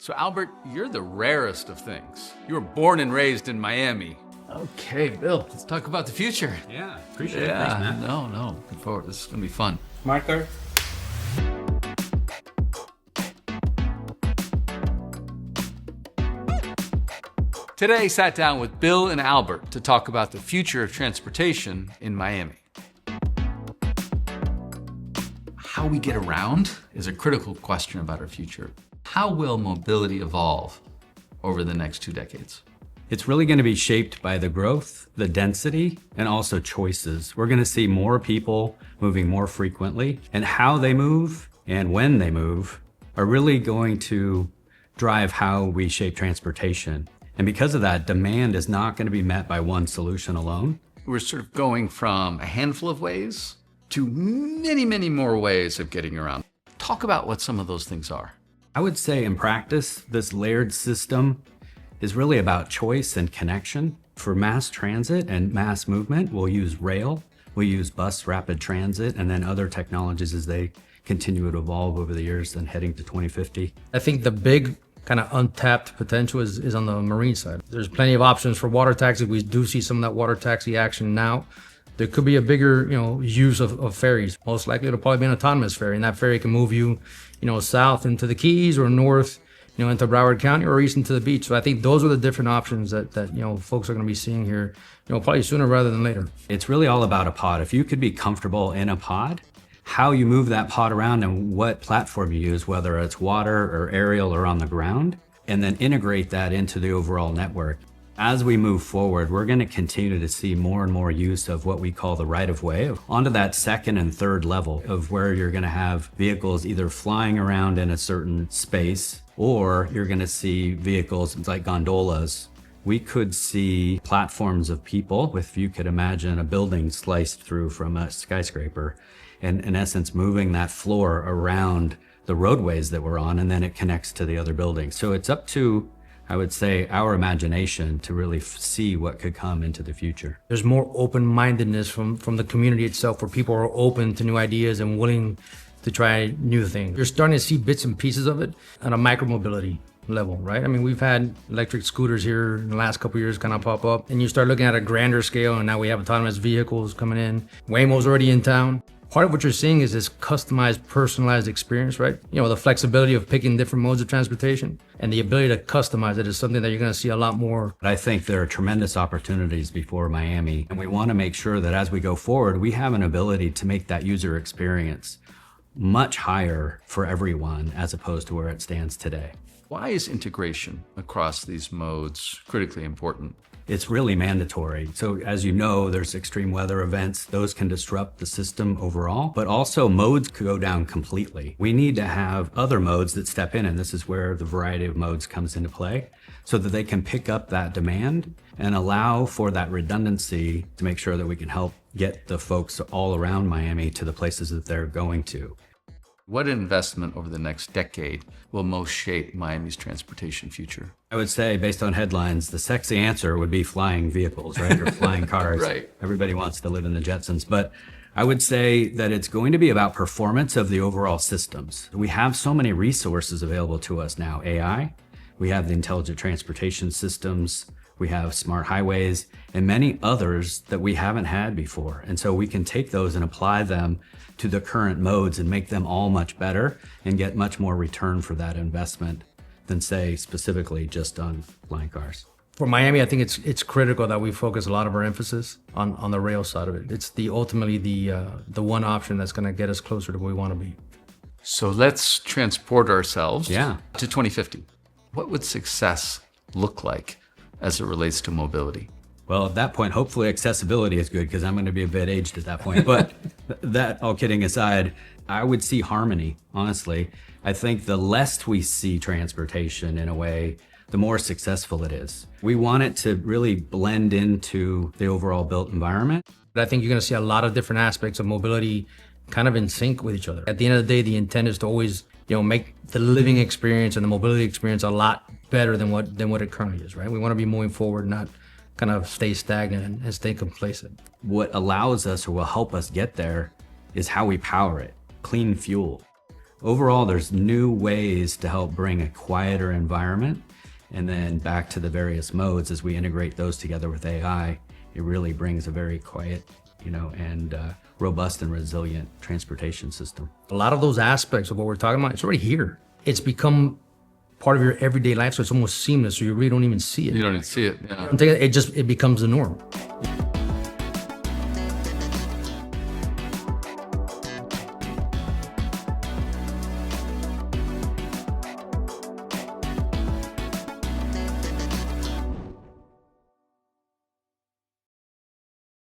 So Albert, you're the rarest of things. You were born and raised in Miami. Okay, Bill, let's talk about the future. Yeah, appreciate it. Thanks, man. No, looking forward. This is gonna be fun. Marker. Today, I sat down with Bill and Albert to talk about the future of transportation in Miami. How we get around is a critical question about our future. How will mobility evolve over the next 2 decades? It's really going to be shaped by the growth, the density, and also choices. We're going to see more people moving more frequently, and how they move and when they move are really going to drive how we shape transportation. And because of that, demand is not going to be met by one solution alone. We're sort of going from a handful of ways to many, many more ways of getting around. Talk about what some of those things are. I would say in practice, this layered system is really about choice and connection. For mass transit and mass movement, we'll use rail, we'll use bus rapid transit, and then other technologies as they continue to evolve over the years and heading to 2050. I think the big kind of untapped potential is on the marine side. There's plenty of options for water taxi. We do see some of that water taxi action now. There could be a bigger, use of ferries. Most likely it'll probably be an autonomous ferry, and that ferry can move you, south into the Keys or north, into Broward County or east into the beach. So I think those are the different options that folks are going to be seeing here, probably sooner rather than later. It's really all about a pod. If you could be comfortable in a pod, how you move that pod around and what platform you use, whether it's water or aerial or on the ground, and then integrate that into the overall network. As we move forward, we're going to continue to see more and more use of what we call the right-of-way onto that second and third level of where you're going to have vehicles either flying around in a certain space, or you're going to see vehicles like gondolas. We could see platforms of people, if you could imagine a building sliced through from a skyscraper, and in essence moving that floor around the roadways that we're on, and then it connects to the other buildings. So it's up to, I would say, our imagination to really see what could come into the future. There's more open-mindedness from the community itself, where people are open to new ideas and willing to try new things. You're starting to see bits and pieces of it on a micromobility level, right? I mean, we've had electric scooters here in the last couple of years kind of pop up, and you start looking at a grander scale, and now we have autonomous vehicles coming in. Waymo's already in town. Part of what you're seeing is this customized, personalized experience, right? The flexibility of picking different modes of transportation and the ability to customize it is something that you're going to see a lot more. I think there are tremendous opportunities before Miami, and we want to make sure that as we go forward, we have an ability to make that user experience much higher for everyone as opposed to where it stands today. Why is integration across these modes critically important? It's really mandatory. So as you know, there's extreme weather events. Those can disrupt the system overall, but also modes could go down completely. We need to have other modes that step in, and this is where the variety of modes comes into play, so that they can pick up that demand and allow for that redundancy to make sure that we can help get the folks all around Miami to the places that they're going to. What investment over the next decade will most shape Miami's transportation future? I would say, based on headlines, the sexy answer would be flying vehicles, right? Or flying cars. Right. Everybody wants to live in the Jetsons. But I would say that it's going to be about performance of the overall systems. We have so many resources available to us now. AI, we have the intelligent transportation systems, we have smart highways, and many others that we haven't had before. And so we can take those and apply them to the current modes and make them all much better and get much more return for that investment than, say, specifically just on flying cars. For Miami, I think it's critical that we focus a lot of our emphasis on the rail side of it. It's ultimately the one option that's going to get us closer to where we want to be. So let's transport ourselves to 2050. What would success look like as it relates to mobility? Well, at that point, hopefully accessibility is good, because I'm going to be a bit aged at that point. But that, all kidding aside, I would see harmony, honestly. I think the less we see transportation in a way, the more successful it is. We want it to really blend into the overall built environment. But I think you're going to see a lot of different aspects of mobility kind of in sync with each other. At the end of the day, the intent is to always, make the living experience and the mobility experience a lot better than what it currently is, right? We want to be moving forward, not kind of stay stagnant and stay complacent. What allows us or will help us get there is how we power it. Clean fuel. Overall, there's new ways to help bring a quieter environment. And then back to the various modes, as we integrate those together with AI, it really brings a very quiet, and robust and resilient transportation system. A lot of those aspects of what we're talking about, it's already here. It's become part of your everyday life, so it's almost seamless, so you really don't even see it. You don't even see it. Yeah. It becomes the norm.